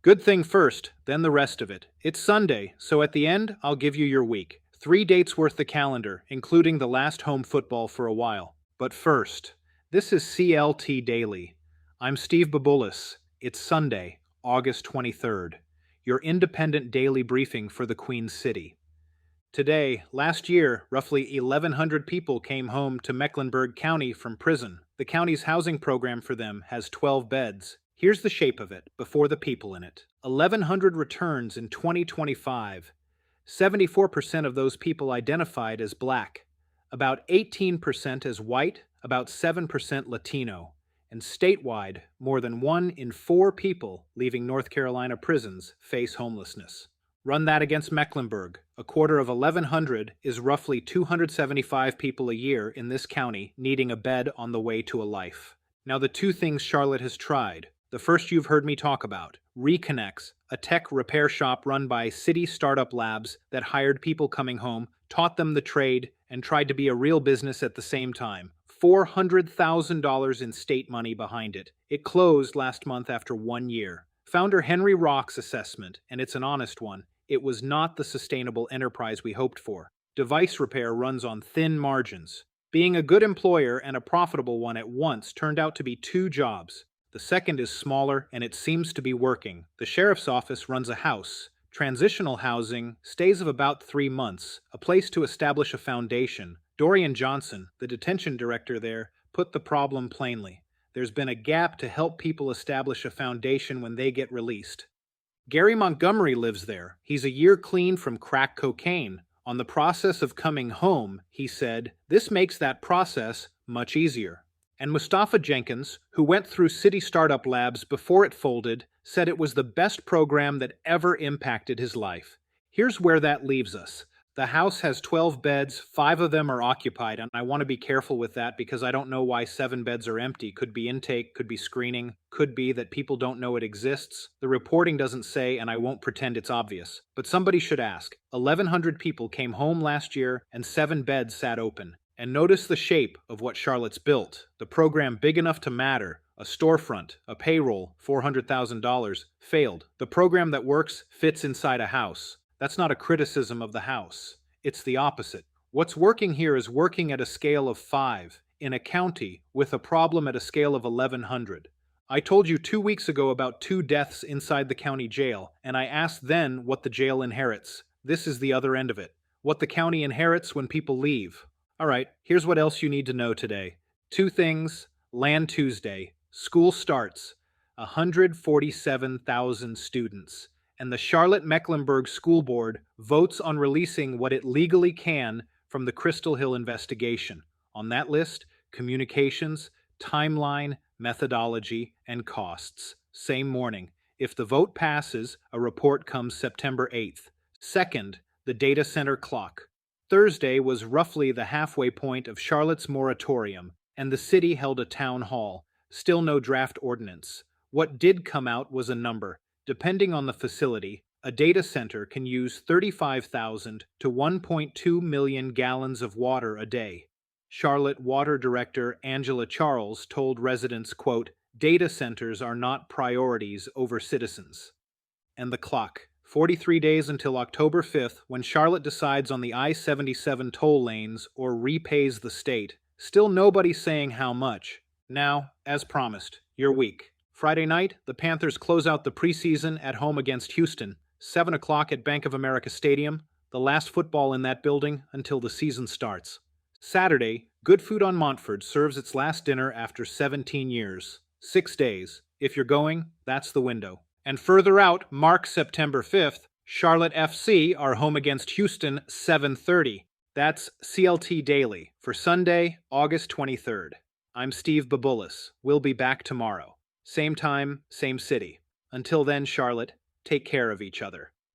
Good thing first, then the rest of it. It's Sunday, so at the end, I'll give you your week. 3 dates worth the calendar, including the last home football for a while. But first, this is CLT Daily. I'm Steve Babulis. It's Sunday, August 23rd. Your independent daily briefing for the Queen City. Today, last year, roughly 1,100 people came home to Mecklenburg County from prison. The county's housing program for them has 12 beds. Here's the shape of it before the people in it. 1,100 returns in 2025. 74% of those people identified as Black, about 18% as white, about 7% Latino, and statewide, more than 1 in 4 people leaving North Carolina prisons face homelessness. Run that against Mecklenburg. A quarter of 1,100 is roughly 275 people a year in this county needing a bed on the way to a life. Now the two things Charlotte has tried. The first you've heard me talk about, ReConnex, a tech repair shop run by city startup labs that hired people coming home, taught them the trade, and tried to be a real business at the same time. $400,000 in state money behind it. It closed last month after 1 year. Founder Henry Rock's assessment, and it's an honest one, it was not the sustainable enterprise we hoped for. Device repair runs on thin margins. Being a good employer and a profitable one at once turned out to be 2 jobs. The second is smaller, and it seems to be working. The sheriff's office runs a house. Transitional housing, stays of about 3 months, a place to establish a foundation. Dorian Johnson, the detention director there, put the problem plainly. There's been a gap to help people establish a foundation when they get released. Gary Montgomery lives there. He's a year clean from crack cocaine. On the process of coming home, he said, this makes that process much easier. And Mustafa Jenkins, who went through City Startup Labs before it folded, said it was the best program that ever impacted his life. Here's where that leaves us. The house has 12 beds, 5 of them are occupied, and I want to be careful with that because I don't know why 7 beds are empty. Could be intake, could be screening, could be that people don't know it exists. The reporting doesn't say, and I won't pretend it's obvious. But somebody should ask. 1,100 people came home last year, and 7 beds sat open. And notice the shape of what Charlotte's built. The program big enough to matter, a storefront, a payroll, $400,000, failed. The program that works fits inside a house. That's not a criticism of the house. It's the opposite. What's working here is working at a scale of 5, in a county with a problem at a scale of 1,100. I told you 2 weeks ago about 2 deaths inside the county jail, and I asked then what the jail inherits. This is the other end of it. What the county inherits when people leave. All right, here's what else you need to know today. 2 things. Land Tuesday. School starts. 147,000 students. And the Charlotte-Mecklenburg School Board votes on releasing what it legally can from the Crystal Hill investigation. On that list, communications, timeline, methodology, and costs. Same morning. If the vote passes, a report comes September 8th. Second, the data center clock. Thursday was roughly the halfway point of Charlotte's moratorium, and the city held a town hall. Still no draft ordinance. What did come out was a number. Depending on the facility, a data center can use 35,000 to 1.2 million gallons of water a day. Charlotte Water Director Angela Charles told residents, quote, data centers are not priorities over citizens. And the clock. 43 days until October 5th, when Charlotte decides on the I-77 toll lanes or repays the state. Still nobody saying how much. Now, as promised, your week. Friday night, the Panthers close out the preseason at home against Houston. 7 o'clock at Bank of America Stadium, the last football in that building until the season starts. Saturday, Good Food on Montford serves its last dinner after 17 years. 6 days. If you're going, that's the window. And further out, mark September 5th, Charlotte FC are home against Houston, 7:30. That's CLT Daily for Sunday, August 23rd. I'm Steve Babulis. We'll be back tomorrow. Same time, same city. Until then, Charlotte, take care of each other.